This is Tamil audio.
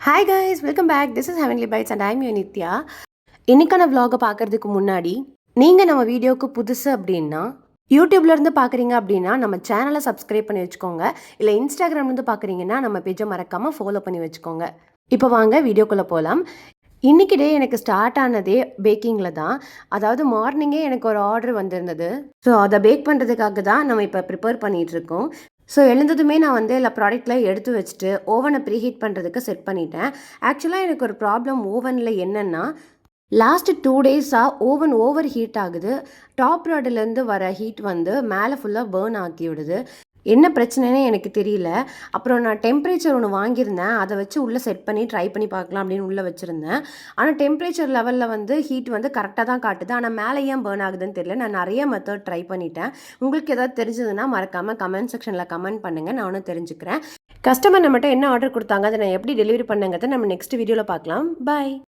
Hi guys, welcome back. This is heavenly bites and I'm you Nithya. இன்னைக்கான vlog-அ பார்க்கறதுக்கு முன்னாடி நீங்கள் நம்ம வீடியோவுக்கு புதுசு அப்படின்னா யூடியூப்லேருந்து பார்க்குறீங்க அப்படின்னா நம்ம சேனலை சப்ஸ்கிரைப் பண்ணி வச்சுக்கோங்க. இல்லை இன்ஸ்டாகிராம்லேருந்து பார்க்குறீங்கன்னா நம்ம பேஜை மறக்காமல் ஃபாலோ பண்ணி வச்சுக்கோங்க. இப்போ வாங்க வீடியோக்குள்ளே போகலாம். இன்றைக்கி டே எனக்கு ஸ்டார்ட் ஆனதே பேக்கிங்கில் தான். அதாவது மார்னிங்கே எனக்கு ஒரு ஆர்டர் வந்திருந்தது. ஸோ அதை பேக் பண்ணுறதுக்காக தான் நம்ம இப்போ ப்ரிப்பேர் பண்ணிகிட்ருக்கோம். ஸோ எழுந்ததுமே நான் வந்து எல்லா ப்ராடக்ட்லாம் எடுத்து வச்சுட்டு ஓவனை ப்ரீஹீட் பண்ணுறதுக்கு செட் பண்ணிட்டேன். ஆக்சுவலாக எனக்கு ஒரு ப்ராப்ளம் ஓவனில் என்னென்னா, லாஸ்ட்டு 2 டேஸாக ஓவன் ஓவர் ஹீட் ஆகுது. டாப் ராடுலேருந்து வர ஹீட் வந்து மேலே ஃபுல்லாக பேர்ன் ஆக்கி விடுது. என்ன பிரச்சனைன்னு எனக்கு தெரியல. அப்புறம் நான் டெம்பரேச்சர் ஒன்று வாங்கியிருந்தேன். அதை வச்சு உள்ளே செட் பண்ணி ட்ரை பண்ணி பார்க்கலாம் அப்படின்னு உள்ளே வச்சுருந்தேன். ஆனால் டெம்பரேச்சர் லெவலில் வந்து ஹீட் வந்து கரெக்டாக தான் காட்டுது. ஆனால் மேலே ஏன் பேர்ன் ஆகுதுன்னு தெரியல. நான் நிறைய மெத்தட் ட்ரை பண்ணிட்டேன். உங்களுக்கு ஏதாவது தெரிஞ்சதுன்னா மறக்காமல் கமெண்ட் செக்ஷனில் கமெண்ட் பண்ணுங்கள். நானும் தெரிஞ்சுக்கிறேன். கஸ்டமர் நம்மகிட்ட என்ன ஆர்டர் கொடுத்தாங்க, அதை நான் எப்படி டெலிவரி பண்ணுங்கிறத நம்ம நெக்ஸ்ட் வீடியோவில் பார்க்கலாம். பாய்.